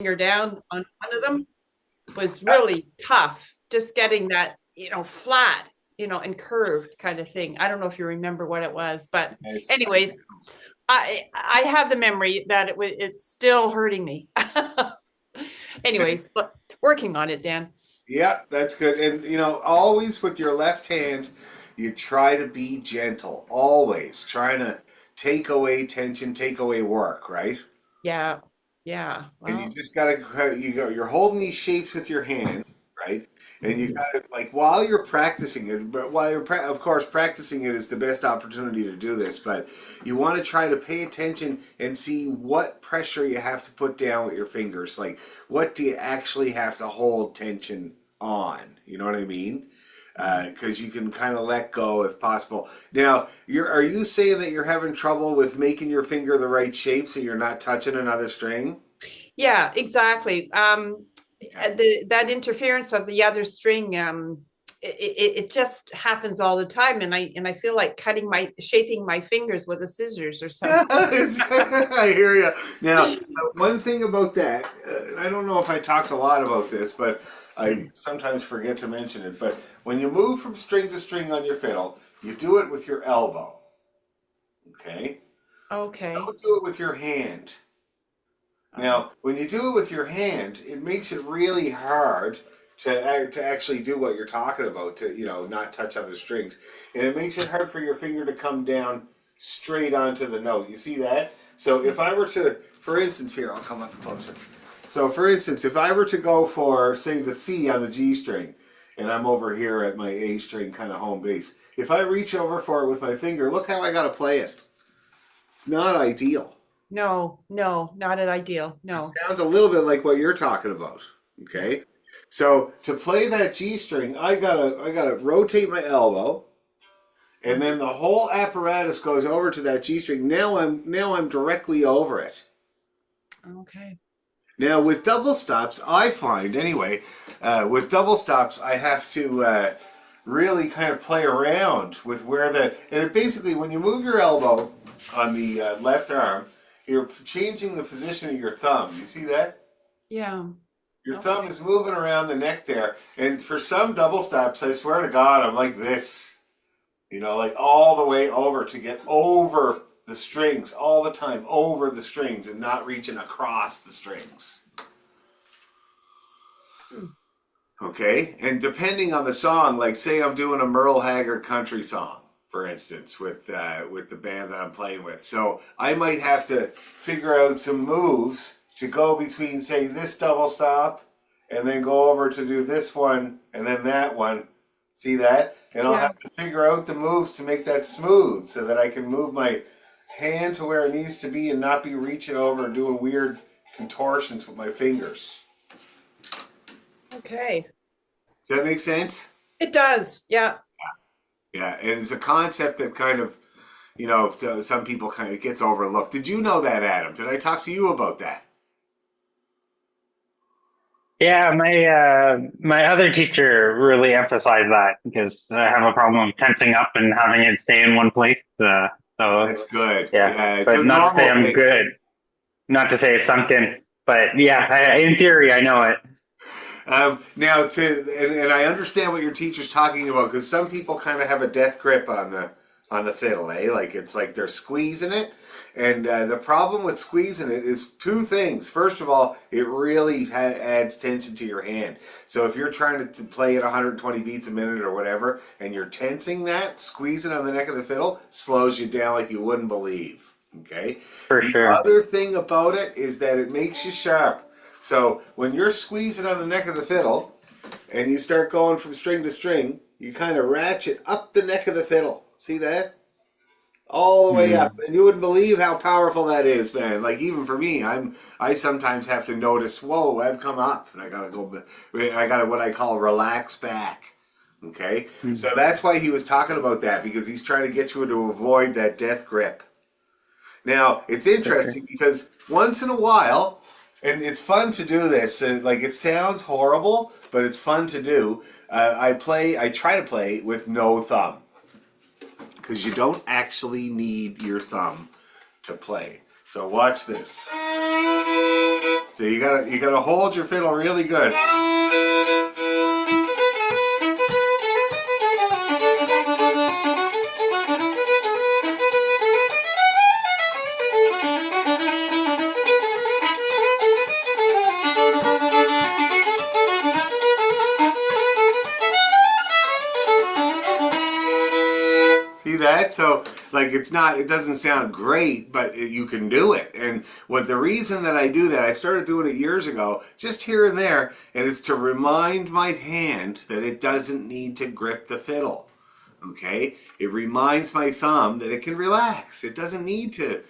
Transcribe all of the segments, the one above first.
finger down on one of them was really tough. Just getting that, flat, and curved kind of thing. I don't know if you remember what it was, but Yes. anyways, I have the memory that it's still hurting me. Anyways, but working on it, Dan. Yeah, that's good. And always with your left hand, you try to be gentle. Always trying to take away tension, take away work, right? Yeah. Yeah. And you Well, just gotta you're holding these shapes with your hand, right? And you gotta like while you're practicing it, but while you're of course practicing it is the best opportunity to do this, but you want to try to pay attention and see what pressure you have to put down with your fingers. Like what do you actually have to hold tension on? You know what I mean? Because you can kind of let go if possible. Now, are you saying that you're having trouble with making your finger the right shape so you're not touching another string? yeah, exactly. Okay. That interference of the other string, it just happens all the time, and I feel like shaping my fingers with the scissors or something. I hear you. Now, one thing about that, I don't know if I talked a lot about this, but I sometimes forget to mention it. But when you move from string to string on your fiddle, you do it with your elbow. Okay? Okay. Don't do it with your hand. Oh, Now, when you do it with your hand, it makes it really hard to actually do what you're talking about, to not touch other strings, and it makes it hard for your finger to come down straight onto the note. You see that? So if I were to, for instance, here I'll come up closer. So for instance, if I were to go for say the C on the G string, and I'm over here at my A string kind of home base, if I reach over for it with my finger, look how I got to play it. It's not ideal. no, no, not an ideal. It No. sounds a little bit like what you're talking about. Okay. So to play that G string, I gotta rotate my elbow, and then the whole apparatus goes over to that G string. Now I'm directly over it. Okay. Now with double stops, I find anyway, with double stops, I have to really kind of play around with where and it basically when you move your elbow on the left arm, you're changing the position of your thumb. You see that? Yeah. Your thumb Okay. is moving around the neck there. And for some double stops, I swear to God, I'm like this. Like all the way over to get over the strings all the time, over the strings and not reaching across the strings. Hmm. Okay? And depending on the song, like say I'm doing a Merle Haggard country song, for instance, with the band that I'm playing with. So I might have to figure out some moves to go between, say, this double stop and then go over to do this one and then that one. See that? And I'll Yeah. have to figure out the moves to make that smooth so that I can move my hand to where it needs to be and not be reaching over and doing weird contortions with my fingers. Okay. Does that make sense? It does. Yeah. Yeah, and it's a concept that kind of, so some people kind of gets overlooked. Did you know that, Adam? Did I talk to you about that? Yeah, my other teacher really emphasized that because I have a problem of tensing up and having it stay in one place. So That's good. yeah, Yeah, it's a but not to say normal I'm thing. good, not to say it's sunken, but yeah, in theory I know it. Now, and I understand what your teacher's talking about because some people kind of have a death grip on the fiddle, eh? Like it's like they're squeezing it, and the problem with squeezing it is two things. First of all, it really adds tension to your hand. So if you're trying to play at 120 beats a minute or whatever, and you're tensing that, squeezing on the neck of the fiddle slows you down like you wouldn't believe. Okay. For The sure. other thing about it is that it makes you sharp. So when you're squeezing on the neck of the fiddle and you start going from string to string, you kind of ratchet up the neck of the fiddle. See that? All the way up. Mm, And you wouldn't believe how powerful that is, man. Like even for me, I sometimes have to notice, whoa, I've come up and I gotta go I gotta what I call relax back. Okay? So mm, that's why he was talking about that, because he's trying to get you to avoid that death grip. Now, it's for sure. interesting because once in a while, and it's fun to do this. Like it sounds horrible, but it's fun to do. I try to play with no thumb because you don't actually need your thumb to play. So watch this. So you gotta hold your fiddle really good. See that? So like it doesn't sound great, but you can do it. And the reason that I do that, I started doing it years ago, just here and there, and it's to remind my hand that it doesn't need to grip the fiddle. Okay? It reminds my thumb that it can relax. It doesn't need to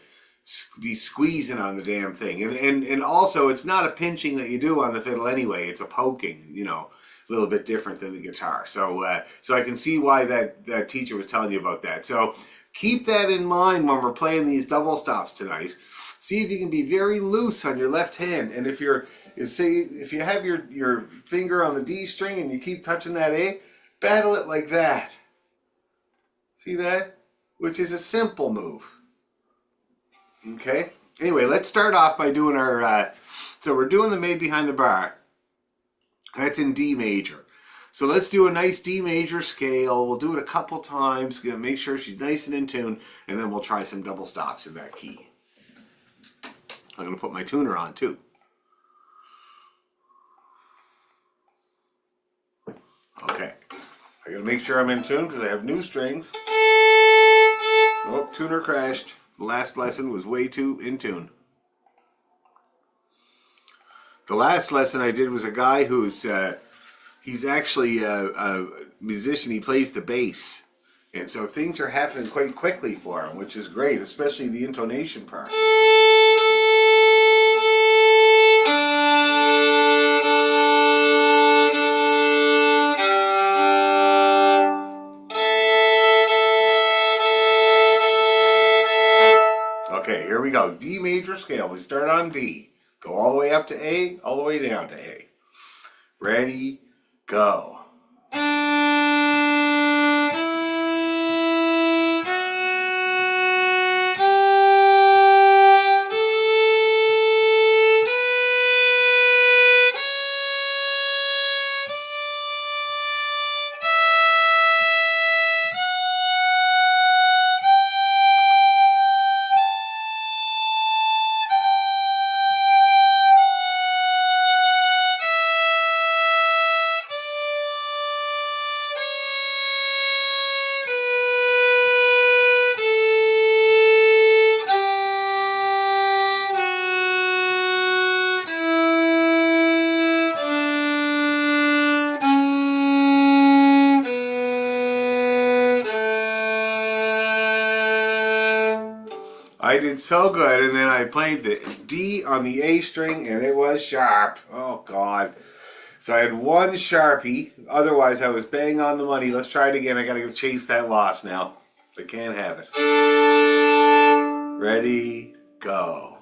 be squeezing on the damn thing. And also, it's not a pinching that you do on the fiddle anyway. It's a poking, a little bit different than the guitar. So I can see why that teacher was telling you about that. So keep that in mind when we're playing these double stops tonight. See if you can be very loose on your left hand. And if you have your finger on the D string and you keep touching that A, battle it like that. See that? Which is a simple move. Okay. Anyway, let's start off by doing our. So we're doing the Maid Behind the Bar. That's in D major. So let's do a nice D major scale. We'll do it a couple times. Gonna make sure she's nice and in tune, and then we'll try some double stops in that key. I'm gonna put my tuner on too. Okay. I gotta make sure I'm in tune because I have new strings. Oh, tuner crashed. The last lesson was way too in tune. The last lesson I did was a guy who's he's actually a musician. He plays the bass, and so things are happening quite quickly for him, which is great, especially the intonation part. Okay, here we go. D major scale. We start on D. Go all the way up to A, all the way down to A. Ready, go. I did so good, and then I played the D on the A string, and it was sharp. Oh, God. So I had one Sharpie. Otherwise, I was bang on the money. Let's try it again. I got to chase that loss now. I can't have it. Ready, go.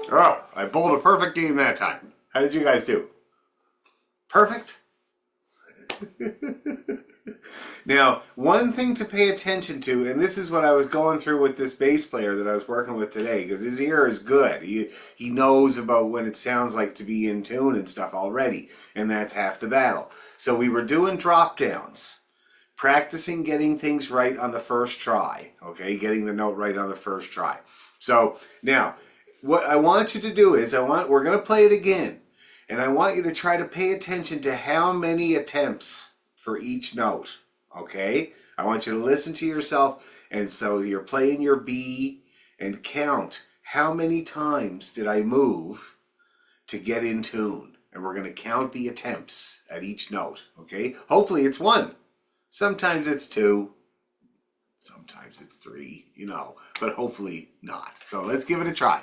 Oh, I bowled a perfect game that time. How did you guys do? Perfect? Now, one thing to pay attention to, and this is what I was going through with this bass player that I was working with today, because his ear is good. He knows about when it sounds like to be in tune and stuff already, and that's half the battle. So we were doing drop downs, practicing getting things right on the first try, okay? Getting the note right on the first try. So now, what I want you to do is, we're going to play it again, and I want you to try to pay attention to how many attempts for each note, okay? I want you to listen to yourself, and so you're playing your B and count how many times did I move to get in tune. And we're going to count the attempts at each note, okay? Hopefully it's 1. Sometimes it's 2. Sometimes it's 3, but hopefully not. So let's give it a try.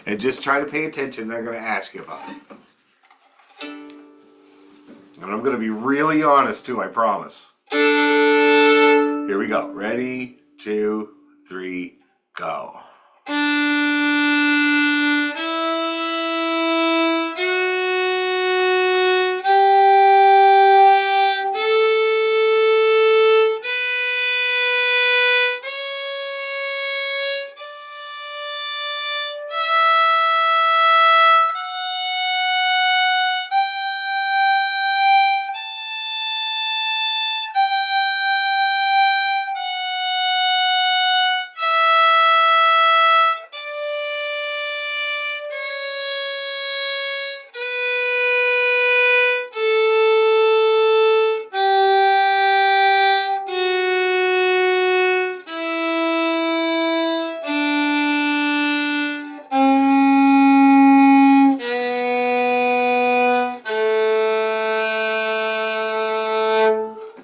And just try to pay attention. They're going to ask you about it. And I'm going to be really honest too, I promise. Here we go. Ready, 2, 3, go.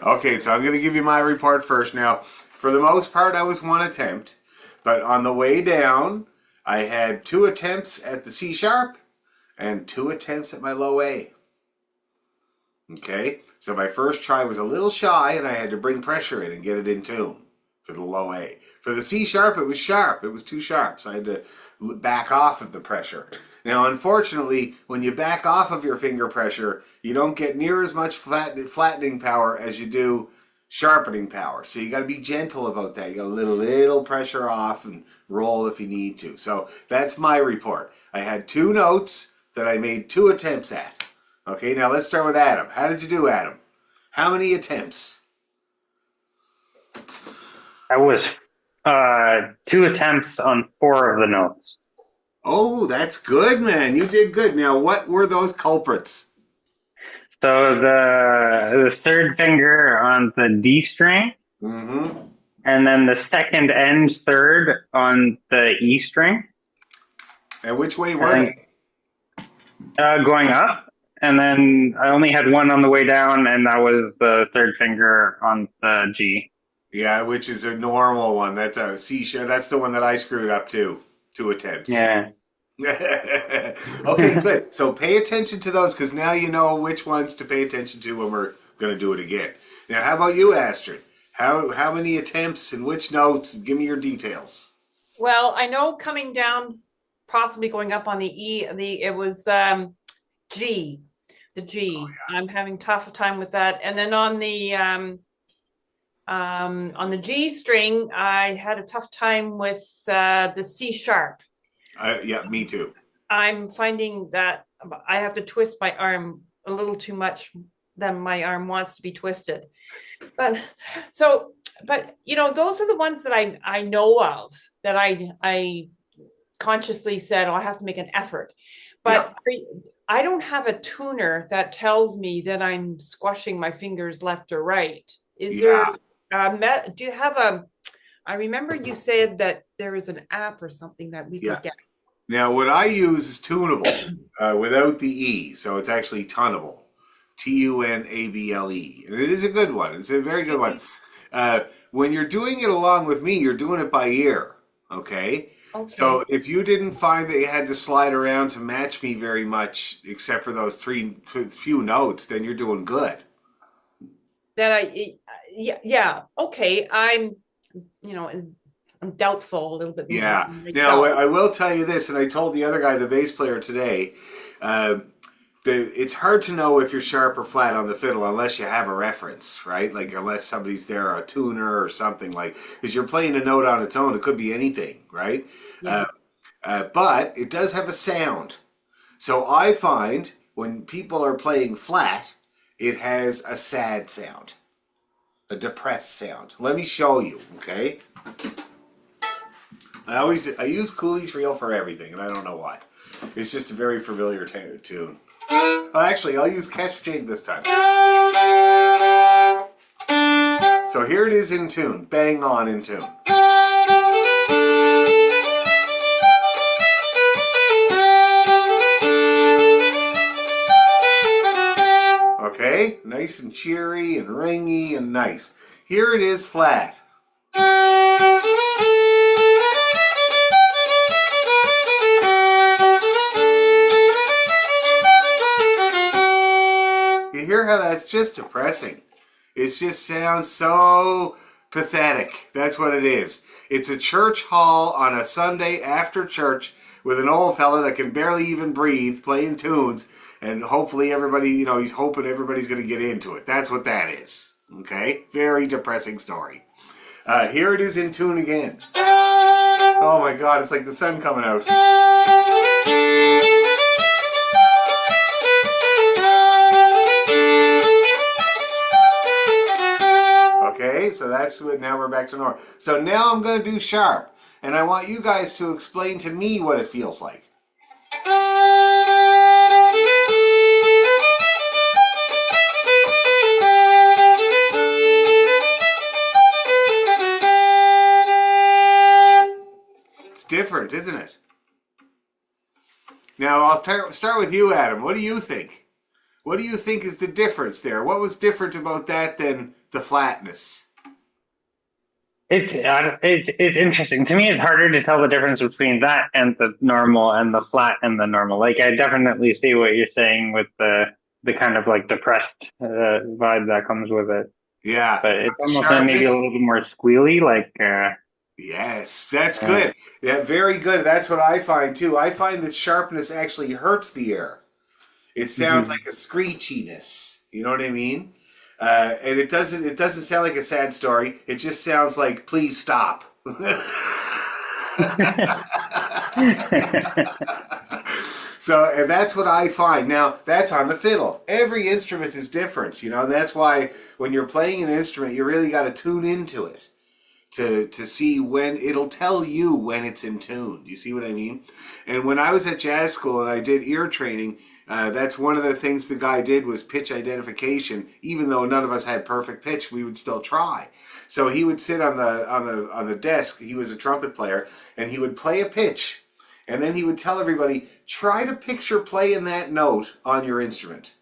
Okay, so I'm going to give you my report first. Now, for the most part, I was 1 attempt. But on the way down, I had 2 attempts at the C sharp and 2 attempts at my low A. Okay, so my first try was a little shy, and I had to bring pressure in and get it in tune for the low A. For the C sharp, it was sharp. It was too sharp, so I had to back off of the pressure. Now, unfortunately, when you back off of your finger pressure, you don't get near as much flattening power as you do sharpening power. So you got to be gentle about that. You got to little pressure off and roll if you need to. So that's my report. I had 2 notes that I made 2 attempts at. Okay, now let's start with Adam. How did you do, Adam? How many attempts? I was 2 attempts on 4 of the notes. Oh, that's good, man. You did good. Now, what were those culprits? So the third finger on the D string, Mm-hmm. and then the second and third on the E string. And which way were they? Going up, and then I only had 1 on the way down, and that was the third finger on the G. Yeah, which is a normal one. That's a C sharp. That's the one that I screwed up too. 2 attempts. Yeah. Okay, good. So pay attention to those, because now you know which ones to pay attention to when we're going to do it again. Now, how about you, Astrid? How many attempts and which notes? Give me your details. Well, I know coming down, possibly going up on the E, it was G, the G. Oh, yeah. I'm having tough time with that. And then on the G string, I had a tough time with the C sharp. Yeah, me too. I'm finding that I have to twist my arm a little too much than my arm wants to be twisted. But those are the ones that I know of, that I consciously said, oh, I have to make an effort. But yeah. I don't have a tuner that tells me that I'm squashing my fingers left or right. Is there, do you have I remember you said that there is an app or something that we could get. Now, what I use is Tunable without the E, so it's actually Tunable. Tunable. And it is a good one. It's a very good one. When you're doing it along with me, you're doing it by ear, okay? So if you didn't find that you had to slide around to match me very much, except for those few notes, then you're doing good. Okay. I'm doubtful a little bit more. Yeah. Now, I will tell you this, and I told the other guy, the bass player today, it's hard to know if you're sharp or flat on the fiddle unless you have a reference, right? Like unless somebody's there, a tuner or something, like, because you're playing a note on its own. It could be anything, right? Yeah. But it does have a sound. So I find when people are playing flat, it has a sad sound, a depressed sound. Let me show you, okay? I use Cooley's Reel for everything, and I don't know why. It's just a very familiar tune. Oh, actually, I'll use Catch Jig this time. So here it is in tune, bang on in tune. Okay, nice and cheery and ringy and nice. Here it is flat. You hear how that's just depressing? It just sounds so pathetic. That's what it is. It's a church hall on a Sunday after church with an old fella that can barely even breathe playing tunes, and hopefully everybody, you know, he's hoping everybody's going to get into it. That's what that is. Okay? Very depressing story. Here it is in tune again. Oh my God, it's like the sun coming out. Okay, so that's what, now we're back to normal. So now I'm going to do sharp, and I want you guys to explain to me what it feels like. It's different, isn't it? Now I'll start with you, Adam. What do you think? What do you think is the difference there? What was different about that than the flatness? It's interesting. To me, it's harder to tell the difference between that and the normal and the flat and the normal. Like, I definitely see what you're saying with the kind of like depressed vibe that comes with it. Yeah. But it's almost Sharpness. maybe a little bit more squealy, like. Yes, that's good. Yeah, very good. That's what I find too. I find that sharpness actually hurts the ear. It sounds like a screechiness. You know what I mean? And it doesn't sound like a sad story. It just sounds like, please stop. So, and that's what I find. Now, that's on the fiddle. Every instrument is different, you know, and that's why when you're playing an instrument, you really got to tune into it to see when it'll tell you when it's in tune. Do you see what I mean? And when I was at jazz school and I did ear training, that's one of the things the guy did was pitch identification. Even though none of us had perfect pitch, we would still try. So he would sit on the desk. He was a trumpet player, and he would play a pitch, and then he would tell everybody, try to picture playing that note on your instrument,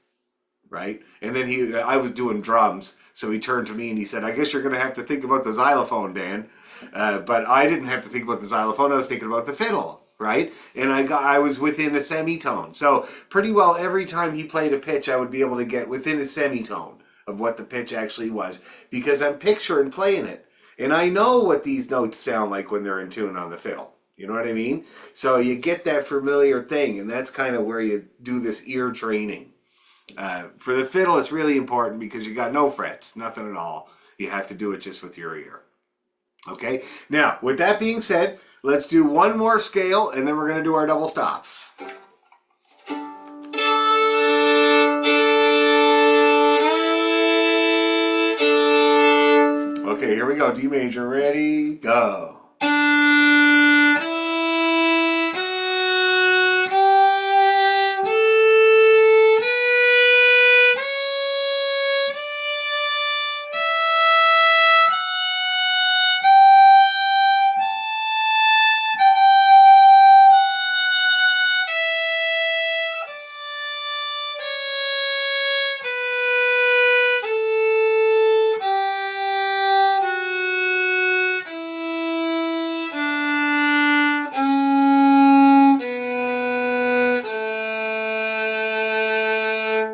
right? And then I was doing drums, so he turned to me and he said, I guess you're going to have to think about the xylophone, Dan. But I didn't have to think about the xylophone. I was thinking about the fiddle. Right? And I was within a semitone. So pretty well every time he played a pitch, I would be able to get within a semitone of what the pitch actually was, because I'm picturing playing it. And I know what these notes sound like when they're in tune on the fiddle. You know what I mean? So you get that familiar thing, and that's kind of where you do this ear training. For the fiddle, it's really important because you got no frets, nothing at all. You have to do it just with your ear. Okay? Now, with that being said, let's do one more scale, and then we're going to do our double stops. Okay, here we go. D major, ready, go.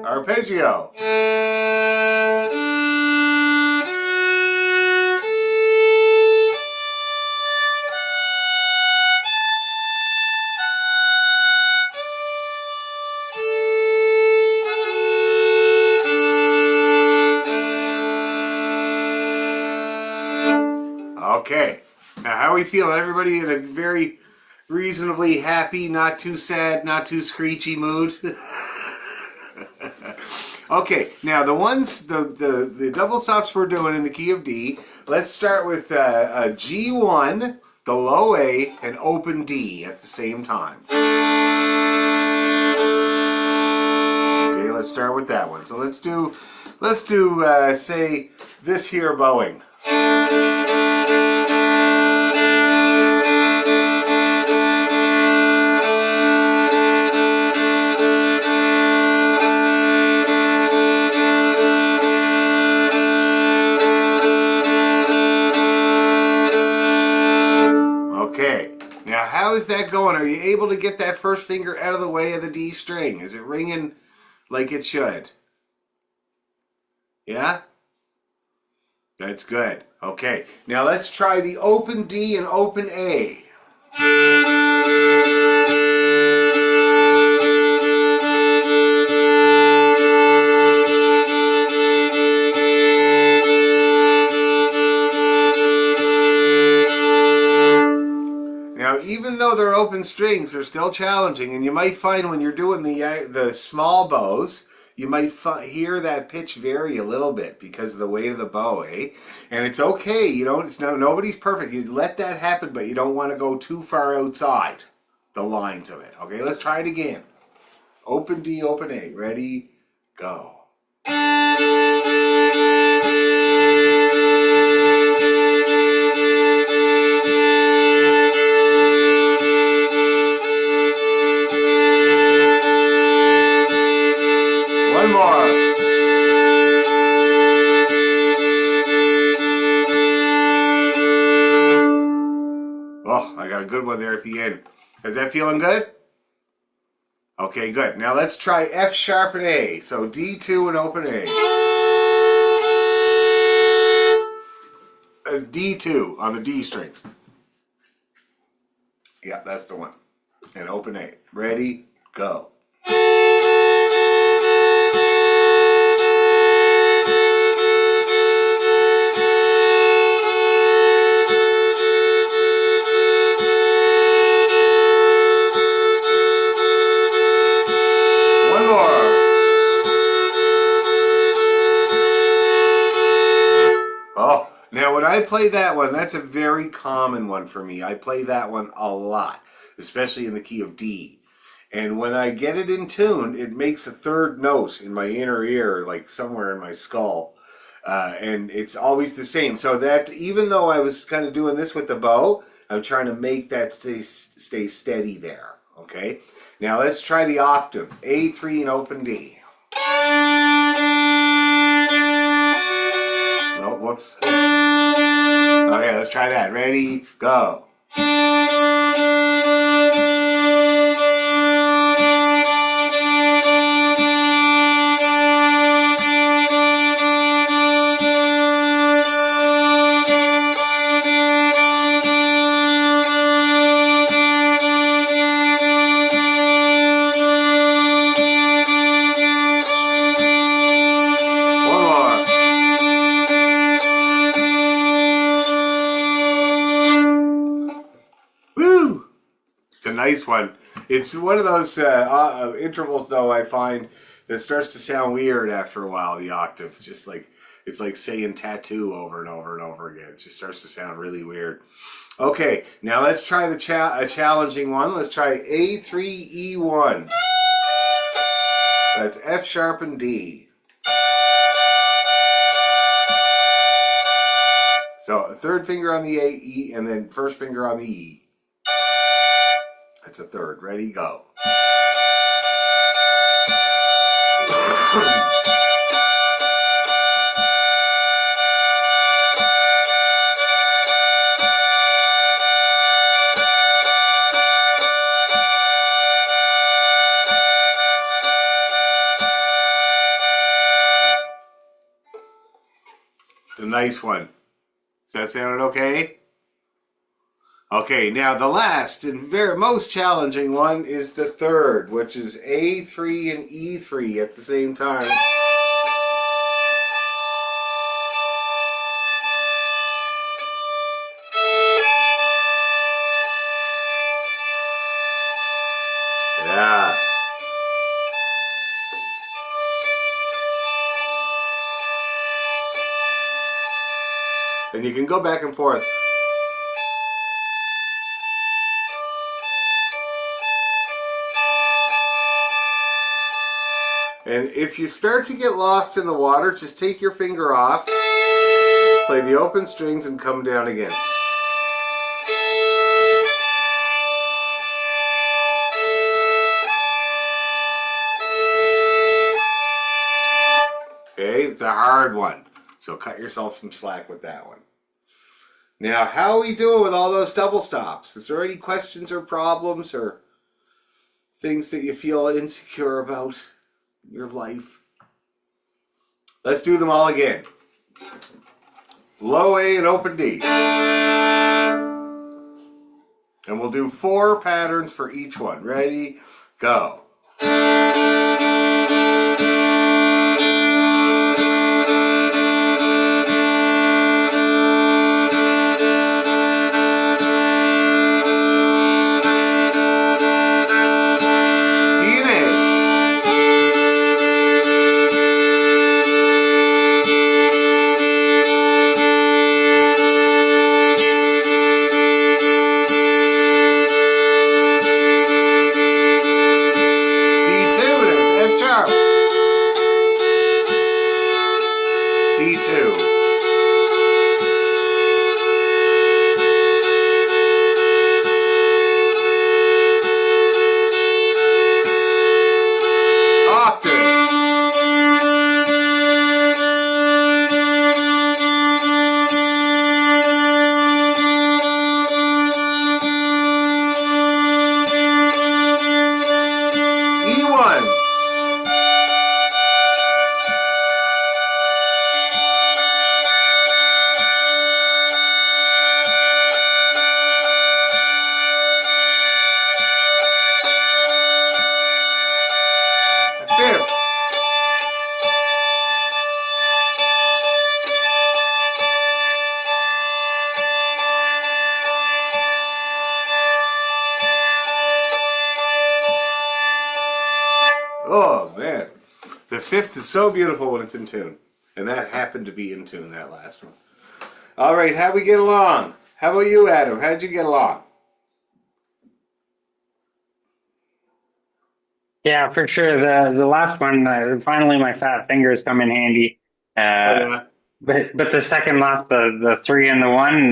Arpeggio. Okay, now how are we feeling? Everybody in a very reasonably happy, not too sad, not too screechy mood? Okay, now the ones, the double stops we're doing in the key of D, let's start with a G1, the low A, and open D at the same time. Okay, let's start with that one. So let's do say this here bowing. Okay. Now, how is that going? Are you able to get that first finger out of the way of the D string? Is it ringing like it should? Yeah? That's good. Okay. Now let's try the open D and open A. Now, even though they're open strings, they're still challenging, and you might find when you're doing the small bows, you might hear that pitch vary a little bit because of the weight of the bow, eh? And it's okay. You don't. It's nobody's perfect. You let that happen, but you don't want to go too far outside the lines of it. Okay, let's try it again. Open D, open A. Ready, go. One more. Oh, I got a good one there at the end. Is that feeling good? Okay, good. Now let's try F sharp and A. So D2 and open A. That's D2 on the D string. Yeah, that's the one. And open A. Ready, go. One more. Oh, now when I play that one, that's a very common one for me. I play that one a lot, especially in the key of D. And when I get it in tune, it makes a third note in my inner ear, like somewhere in my skull. And it's always the same. So that even though I was kind of doing this with the bow, I'm trying to make that stay steady there. Okay? Now let's try the octave. A3 and open D. Oh, whoops. Okay, let's try that. Ready, go. One more. Woo! It's a nice one. It's one of those intervals, though, I find that starts to sound weird after a while, the octave. Just like, it's like saying tattoo over and over and over again. It just starts to sound really weird. Okay, now let's try a challenging one. Let's try A3, E1. That's F sharp and D. So, third finger on the A, E, and then first finger on the E. That's a third. Ready, go. It's a nice one. Does that sound okay? Okay, now the last and most challenging one is the third, which is A3 and E3 at the same time. Yeah. And you can go back and forth. And if you start to get lost in the water, just take your finger off, play the open strings, and come down again. Okay, it's a hard one, so cut yourself some slack with that one. Now, how are we doing with all those double stops? Is there any questions or problems or things that you feel insecure about in your life? Let's do them all again. Low A and open D. And we'll do 4 patterns for each one. Ready? Go. Oh, man. The fifth is so beautiful when it's in tune. And that happened to be in tune, that last one. All right, how'd we get along? How about you, Adam? How did you get along? Yeah, for sure. The last one, finally my fat fingers come in handy. Yeah. But the second last, the 3 and the 1,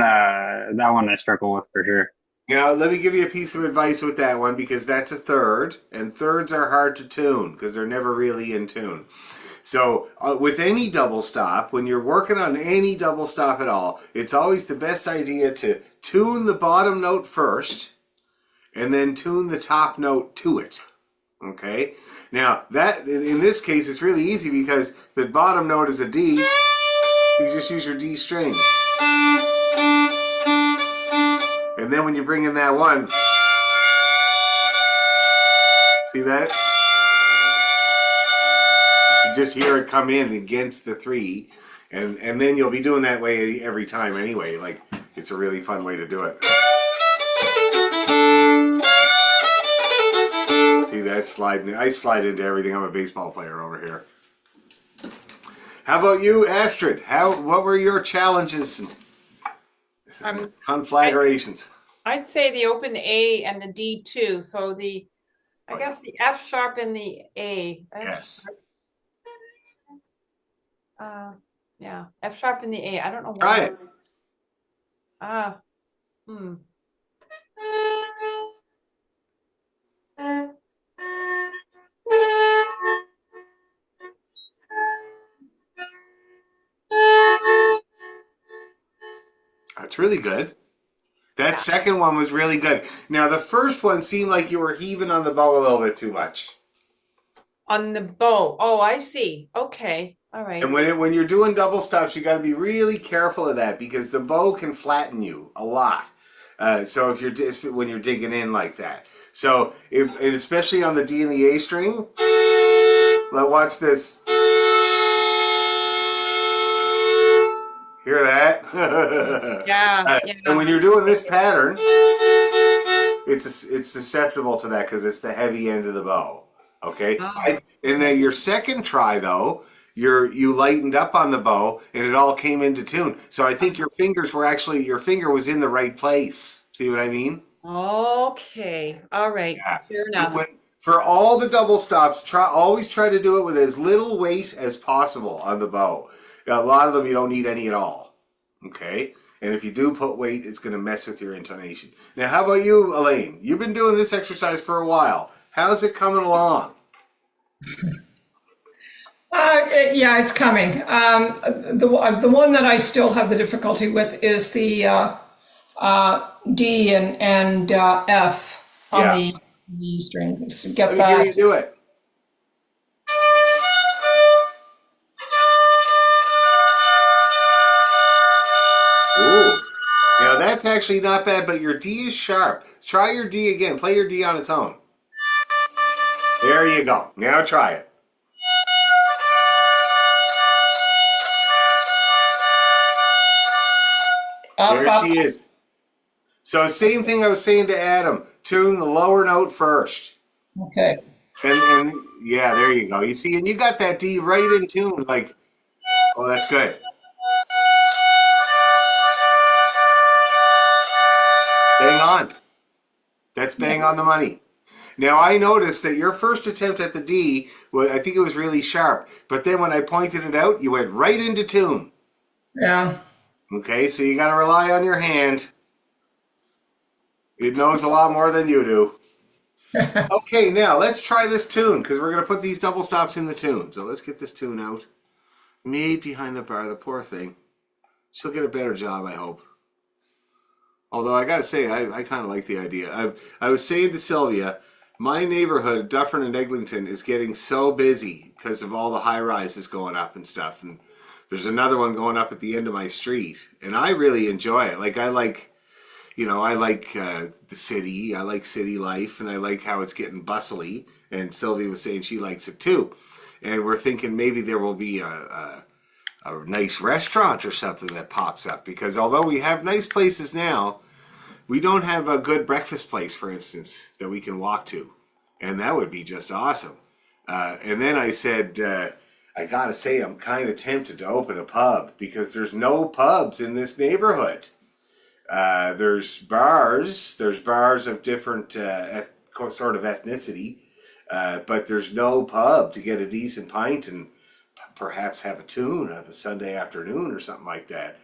that one I struggle with for sure. Now, let me give you a piece of advice with that one, because that's a third, and thirds are hard to tune because they're never really in tune. So with any double stop, when you're working on any double stop at all, it's always the best idea to tune the bottom note first and then tune the top note to it. Okay? Now, that in this case, it's really easy because the bottom note is a D. You just use your D string. And then when you bring in that 1, see that? You just hear it come in against the 3, and then you'll be doing that way every time anyway. Like, it's a really fun way to do it. See that sliding? I slide into everything. I'm a baseball player over here. How about you, Astrid? What were your challenges and conflagrations? I'd say the open A and the D too. So I guess the F sharp and the A. Yes. Yeah, F sharp and the A. I don't know why. Try it. That's really good. That second one was really good. Now, the first one seemed like you were heaving on the bow a little bit too much. On the bow. Oh, I see. Okay. All right. And when you're doing double stops, you got to be really careful of that because the bow can flatten you a lot. So when you're digging in like that. So, and especially on the D and the A string, watch this. Hear that? Yeah, And when you're doing this pattern, it's susceptible to that because it's the heavy end of the bow. Okay. Oh. And then your second try though, you lightened up on the bow and it all came into tune. So I think your finger was in the right place. See what I mean? Okay. All right. Yeah. Fair enough. For all the double stops, always try to do it with as little weight as possible on the bow. A lot of them you don't need any at all. Okay? And if you do put weight, it's going to mess with your intonation. Now, how about you, Elaine? You've been doing this exercise for a while. How's it coming along? Yeah, it's coming. The one that I still have the difficulty with is the D and F on Yeah. the E string. Get Let me hear that. you do it. Ooh. Now that's actually not bad, but your D is sharp. Try your D again. Play your D on its own. There you go. Now try it. Up, There up. she is. So same thing I was saying to Adam. Tune the lower note first. Okay. And yeah, there you go. You see, and you got that D right in tune. Like, oh, that's good. Bang on. That's bang on the money. Now I noticed that your first attempt at the D was, I think it was really sharp, but then when I pointed it out, you went right into tune. Yeah. Okay, so you got to rely on your hand. It knows a lot more than you do. Okay, now let's try this tune because we're going to put these double stops in the tune. So let's get this tune out. Me behind the bar, the poor thing. She'll get a better job, I hope. Although I gotta say, I kind of like the idea. I was saying to Sylvia, my neighborhood, Dufferin and Eglinton, is getting so busy because of all the high rises going up and stuff. And there's another one going up at the end of my street, and I really enjoy it. Like I like, I like the city. I like city life, and I like how it's getting bustly. And Sylvia was saying she likes it too. And we're thinking maybe there will be a nice restaurant or something that pops up, because although we have nice places now, we don't have a good breakfast place, for instance, that we can walk to, and that would be just awesome. And then I said, I gotta say, I'm kind of tempted to open a pub because there's no pubs in this neighborhood. There's bars of different sort of ethnicity, but there's no pub to get a decent pint and perhaps have a tune on the Sunday afternoon or something like that.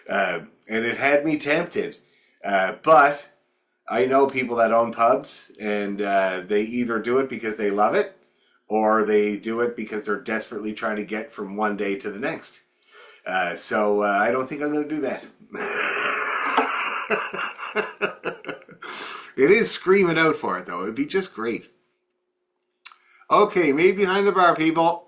And it had me tempted. But I know people that own pubs, and they either do it because they love it or they do it because they're desperately trying to get from one day to the next. So I don't think I'm going to do that. It is screaming out for it, though. It'd be just great. Okay, me behind the bar, people.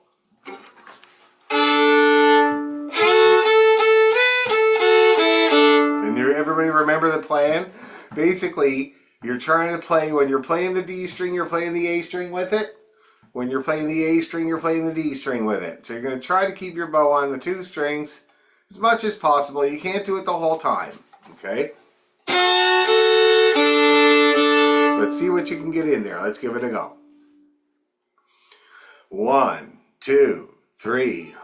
Everybody remember the plan? Basically, you're trying to play, when you're playing the D string, you're playing the A string with it. When you're playing the A string, you're playing the D string with it. So you're going to try to keep your bow on the two strings as much as possible. You can't do it the whole time, okay? Let's see what you can get in there. Let's give it a go. 1, 2, 3.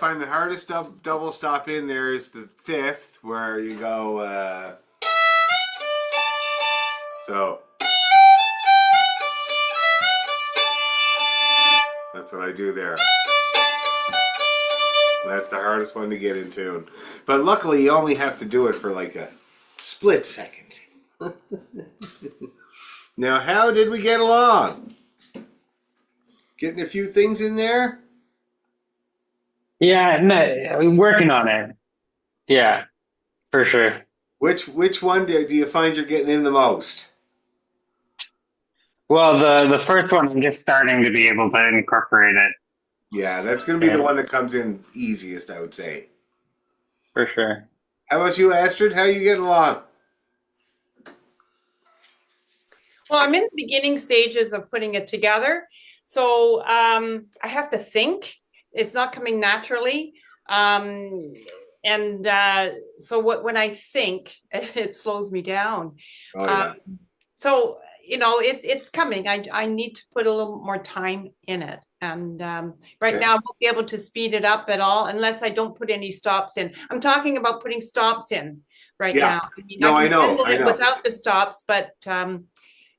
find the hardest double stop in there is the fifth, where you go. So that's what I do there. That's the hardest one to get in tune. But luckily, you only have to do it for like a split second. Now, how did we get along? Getting a few things in there? Yeah, no, working on it. Yeah, for sure. Which one do you find you're getting in the most? Well, the first one, I'm just starting to be able to incorporate it. Yeah, that's going to be the Yeah. one that comes in easiest, I would say. For sure. How about you, Astrid? How you getting along? Well, I'm in the beginning stages of putting it together. So I have to think. It's not coming naturally. So when I think, it slows me down. Oh yeah. So, it's coming. I need to put a little more time in it. And right Okay. now, I won't be able to speed it up at all unless I don't put any stops in. I'm talking about putting stops in right Yeah. now. I mean, No, I can know, handle I it know. without the stops, but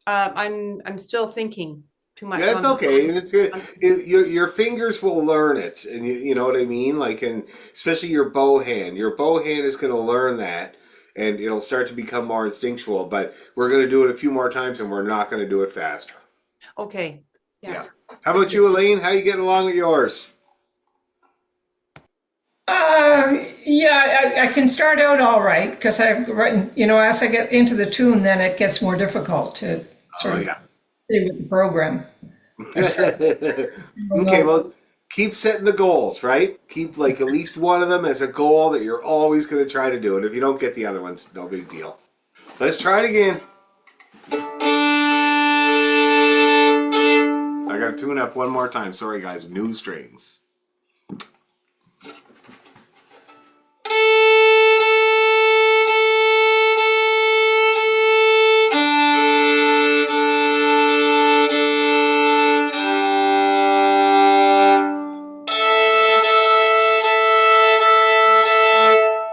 I'm still thinking too much. Yeah, it's okay, and it's good. Your fingers will learn it, and you know what I mean. Like, and especially your bow hand. Your bow hand is going to learn that, and it'll start to become more instinctual. But we're going to do it a few more times, and we're not going to do it faster. Okay. Yeah. How about you, Elaine? How you getting along with yours? Yeah, I can start out all right because I've written, as I get into the tune, then it gets more difficult to sort Oh of yeah. stay with the program. Okay, well, keep setting the goals, right? Keep like at least one of them as a goal that you're always going to try to do. And if you don't get the other ones, no big deal. Let's try it again. I got to tune up one more time. Sorry, guys. New strings.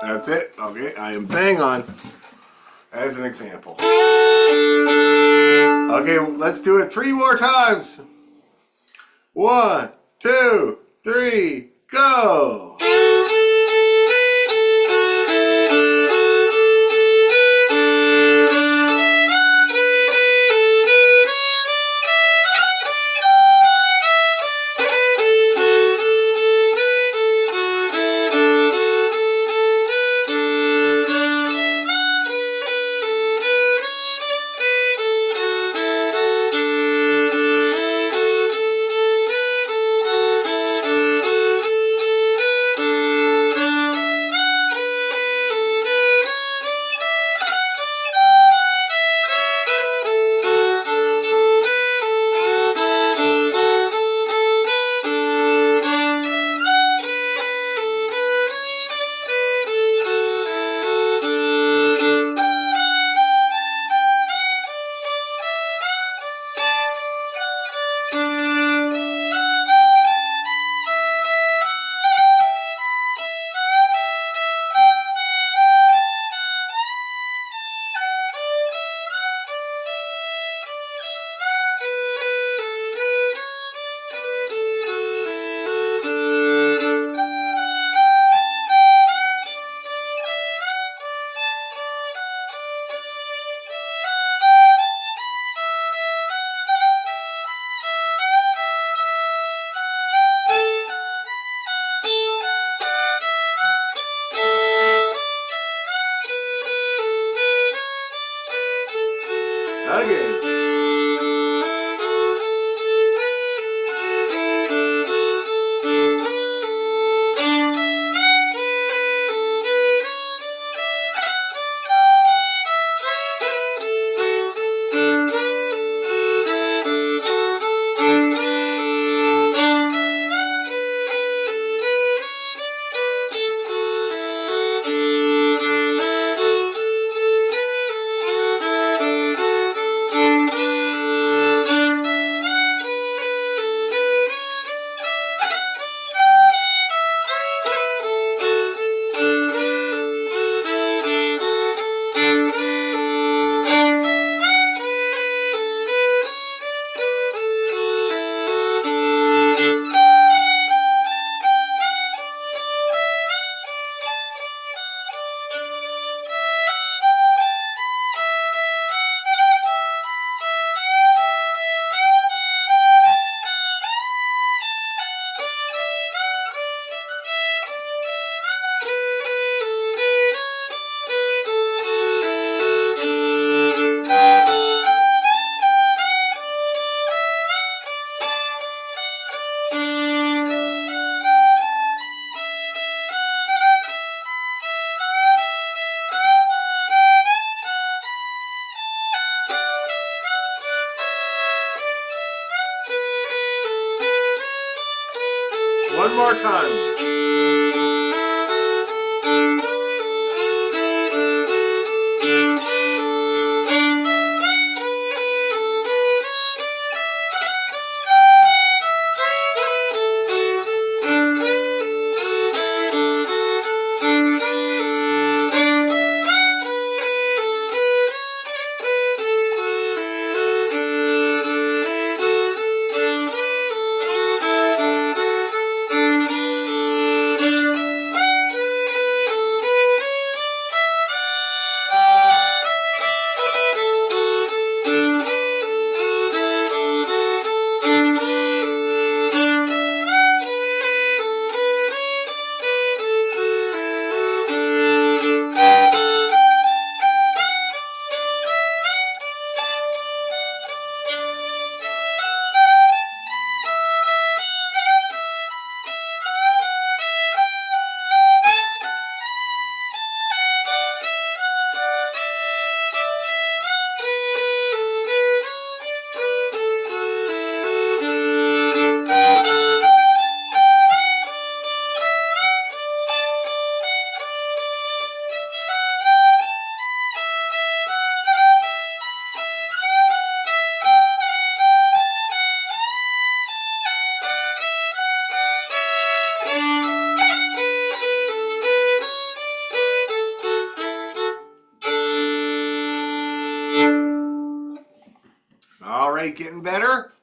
That's it. Okay, I am bang on as an example. Okay, let's do it 3 more times. 1, 2, 3, go. right, getting better.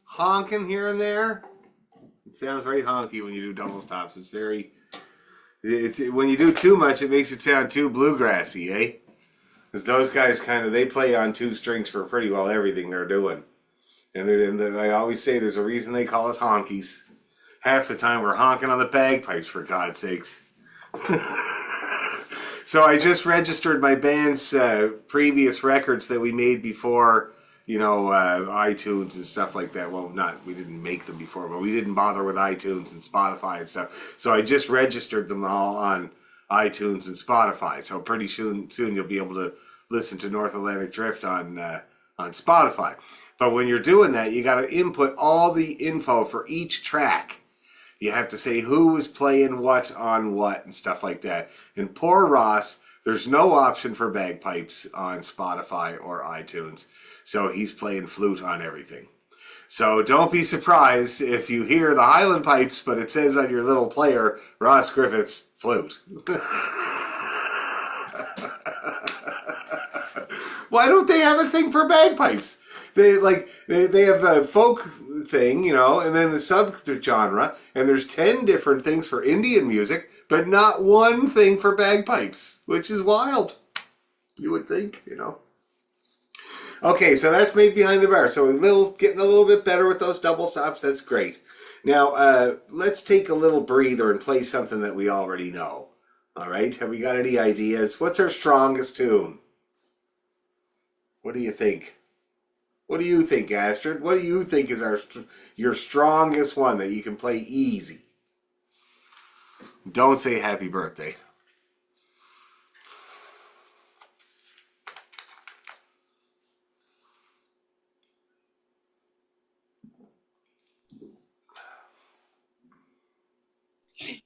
Honking here and there. It sounds very honky when you do double stops. It's when you do too much, it makes it sound too bluegrassy, eh? Because those guys they play on two strings for pretty well everything they're doing. And I always say there's a reason they call us honkies. Half the time we're honking on the bagpipes, for God's sakes. So I just registered my band's previous records that we made before, iTunes and stuff like that. Well, we didn't make them before, but we didn't bother with iTunes and Spotify and stuff. So I just registered them all on iTunes and Spotify. So pretty soon you'll be able to listen to North Atlantic Drift on Spotify. But when you're doing that, you got to input all the info for each track. You have to say who was playing what on what and stuff like that. And poor Ross, there's no option for bagpipes on Spotify or iTunes. So he's playing flute on everything. So don't be surprised if you hear the Highland pipes, but it says on your little player, Ross Griffiths, flute. Why don't they have a thing for bagpipes? They have a folk thing, and then the subgenre, and there's 10 different things for Indian music, but not one thing for bagpipes, which is wild. You would think, Okay, so that's Made Behind the Bar. So getting a little bit better with those double stops. That's great. Now, let's take a little breather and play something that we already know. All right, have we got any ideas? What's our strongest tune? What do you think? What do you think, Astrid? What do you think is your strongest one that you can play easy? Don't say happy birthday.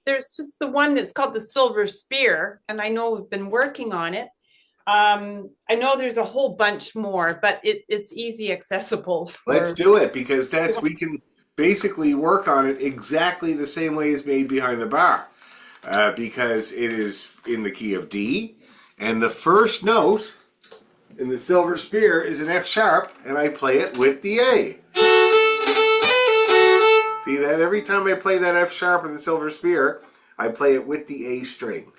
There's just the one that's called the Silver Spear, and I know we've been working on it. I know there's a whole bunch more, but it's easy accessible. Let's do it, because we can basically work on it exactly the same way as Made Behind the Bar, because it is in the key of D, and the first note in the Silver Spear is an F sharp, and I play it with the A. See that? Every time I play that F sharp in the Silver Spear, I play it with the A string.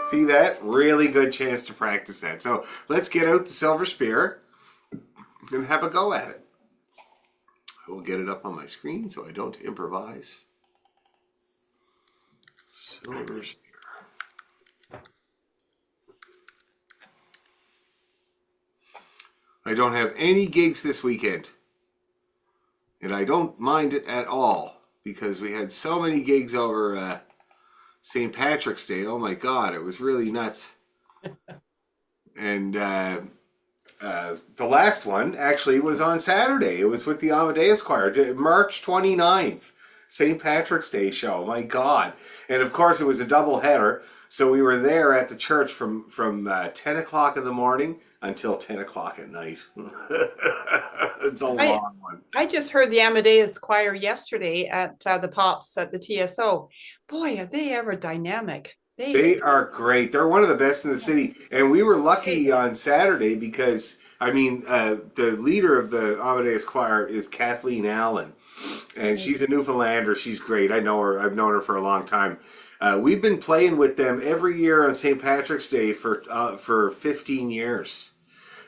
See that? Really good chance to practice that. So let's get out the Silver Spear and have a go at it. I will get it up on my screen so I don't improvise. Silver Spear. I don't have any gigs this weekend. And I don't mind it at all, because we had so many gigs over St. Patrick's Day. Oh my God, it was really nuts. And the last one actually was on Saturday. It was with the Amadeus Choir, March 29th, St. Patrick's Day show. My God. And of course it was a double header. So we were there at the church from 10 o'clock in the morning until 10 o'clock at night. It's a long one. I just heard the Amadeus Choir yesterday at the Pops at the TSO. Boy, are they ever dynamic. They are great. They're one of the best in the city. And we were lucky on Saturday because, the leader of the Amadeus Choir is Kathleen Allen. And she's a Newfoundlander. She's great. I know her. I've known her for a long time. We've been playing with them every year on St. Patrick's Day for 15 years.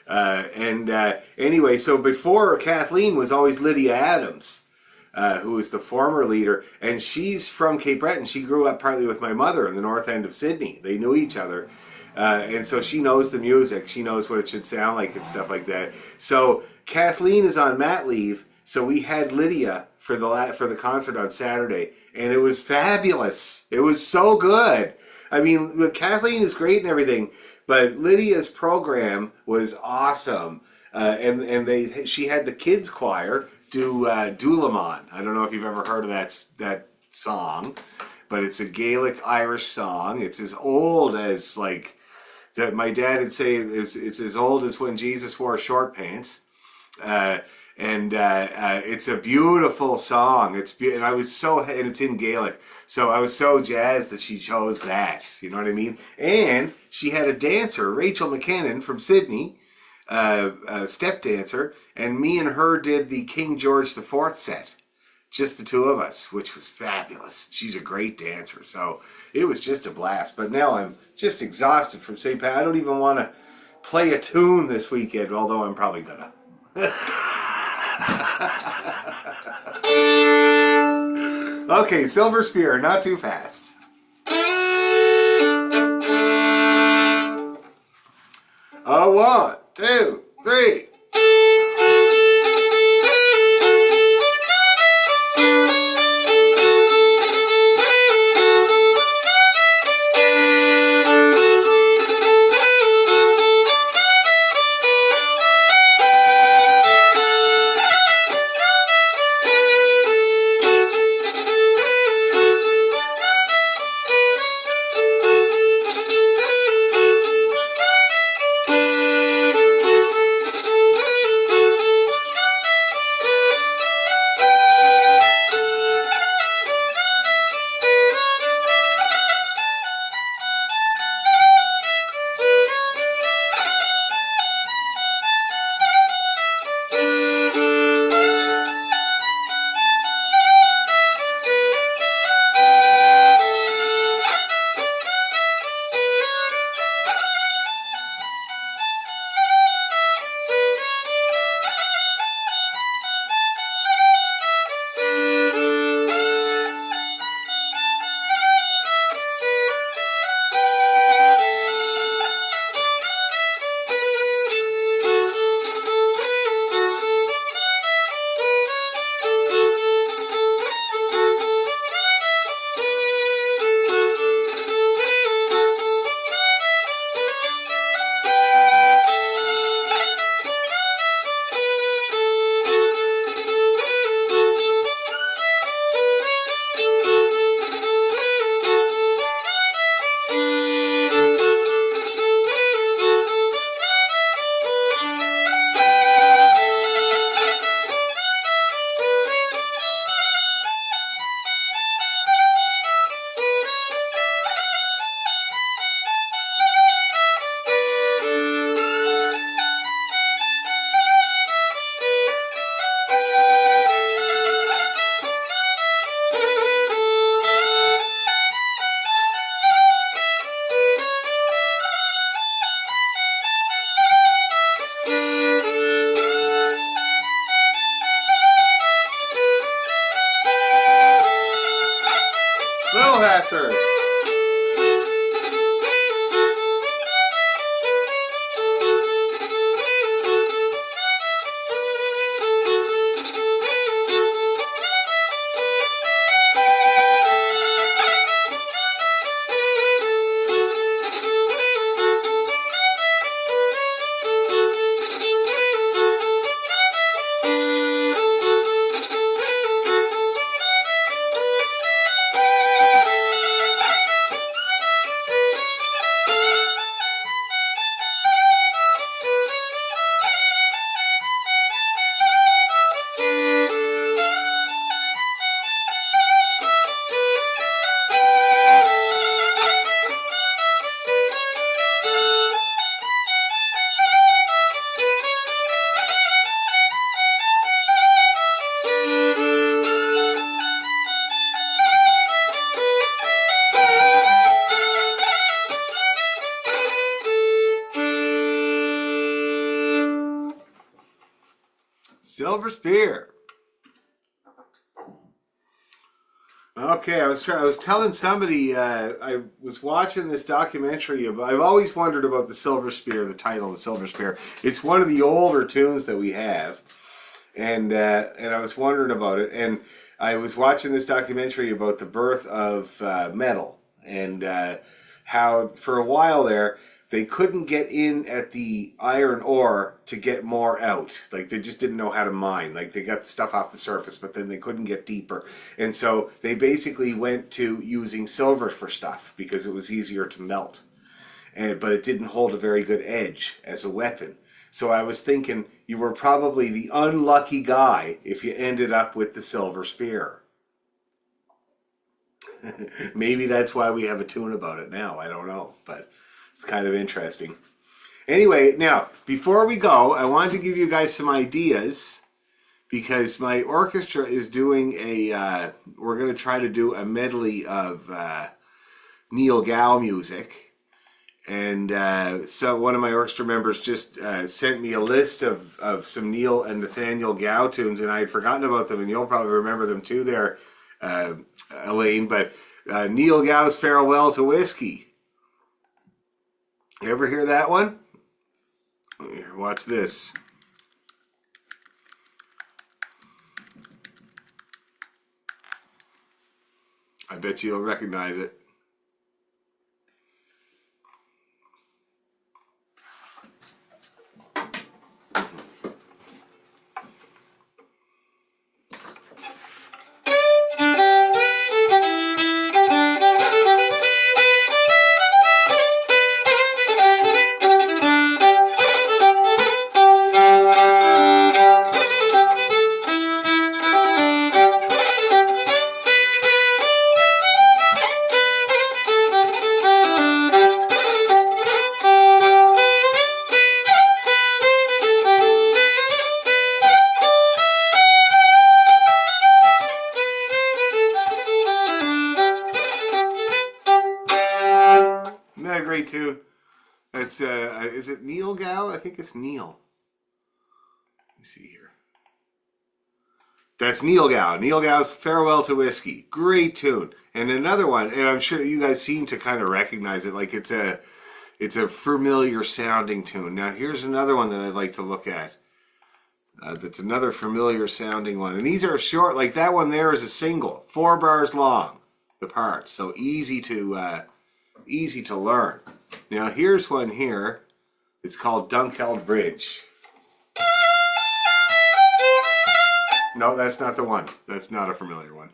Anyway, so before Kathleen was always Lydia Adams, who was the former leader, and she's from Cape Breton. She grew up partly with my mother in the north end of Sydney. They knew each other. And so she knows the music. She knows what it should sound like and stuff like that. So Kathleen is on mat leave. So we had Lydia for the concert on Saturday, and it was fabulous. It was so good. I mean, Kathleen is great and everything, but Lydia's program was awesome. She had the kids choir do Doulamon. I don't know if you've ever heard of that song, but it's a Gaelic Irish song. It's as old as my dad would say it's as old as when Jesus wore short pants. Uh, and it's a beautiful song. And I was and it's in Gaelic, so I was so jazzed that she chose that. You know what I mean? And she had a dancer, Rachel McKinnon from Sydney, a step dancer, and me and her did the King George IV set. Just the two of us, which was fabulous. She's a great dancer, so it was just a blast. But now I'm just exhausted from St. Pat. I don't even want to play a tune this weekend, although I'm probably gonna. Okay, Silver Spear, not too fast. A 1, 2, 3. Lilhasser. Silver Spear. Okay, I was telling somebody I was watching this documentary about. I've always wondered about the Silver Spear, the title, the Silver Spear. It's one of the older tunes that we have, and I was wondering about it. And I was watching this documentary about the birth of metal and how for a while there they couldn't get in at the iron ore to get more out. Like they just didn't know how to mine. Like they got the stuff off the surface, but then they couldn't get deeper. And so they basically went to using silver for stuff because it was easier to melt. But it didn't hold a very good edge as a weapon. So I was thinking you were probably the unlucky guy if you ended up with the silver spear. Maybe that's why we have a tune about it now. I don't know, but it's kind of interesting. Anyway, now, before we go, I wanted to give you guys some ideas because my orchestra is doing we're going to try to do a medley of Neil Gow music. And so one of my orchestra members just sent me a list of some Neil and Nathaniel Gow tunes, and I had forgotten about them, and you'll probably remember them too there, Elaine. But Neil Gow's Farewell to Whiskey. You ever hear that one? Here, watch this. I bet you'll recognize it. Isn't that a great tune? That's is it Neil Gow? I think it's Neil. Let me see here. That's Neil Gow. Neil Gow's Farewell to Whiskey. Great tune. And another one, and I'm sure you guys seem to kind of recognize it, like it's a familiar sounding tune. Now here's another one that I'd like to look at. That's another familiar sounding one. And these are short, like that one there is a single, 4 bars long, the parts. So easy to learn. Now here's one here. It's called Dunkeld Bridge. No, that's not the one. That's not a familiar one.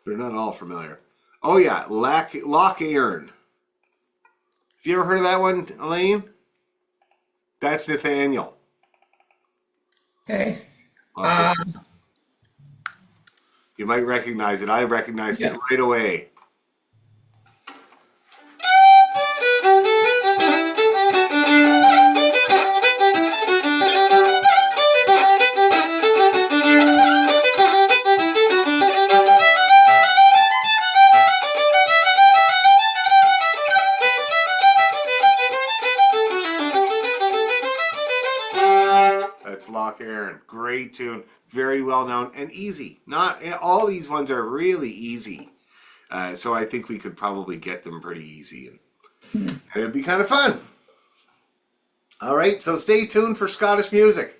They're not all familiar. Oh yeah, Loch Earn. Have you ever heard of that one, Elaine? That's Nathaniel. Okay. Okay. You might recognize it. I recognized it right away. That's Loch Earn. Great tune. Very well known and easy. Not all these ones are really easy. So I think we could probably get them pretty easy. And it'd be kind of fun. All right, so stay tuned for Scottish music.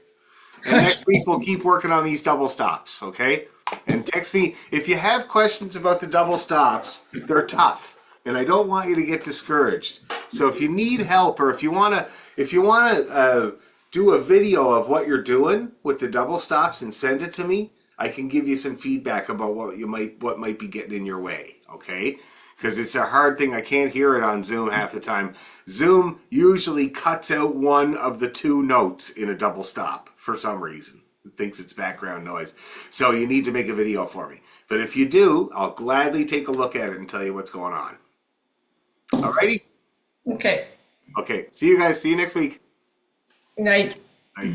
And next week we'll keep working on these double stops, okay? And text me if you have questions about the double stops. They're tough, and I don't want you to get discouraged. So if you need help, or if you wanna do a video of what you're doing with the double stops and send it to me, I can give you some feedback about what might be getting in your way, okay? Because it's a hard thing. I can't hear it on Zoom half the time. Zoom usually cuts out one of the 2 notes in a double stop for some reason. It thinks it's background noise. So you need to make a video for me. But if you do, I'll gladly take a look at it and tell you what's going on. Alrighty? Okay. Okay. See you guys. See you next week. Night. Bye.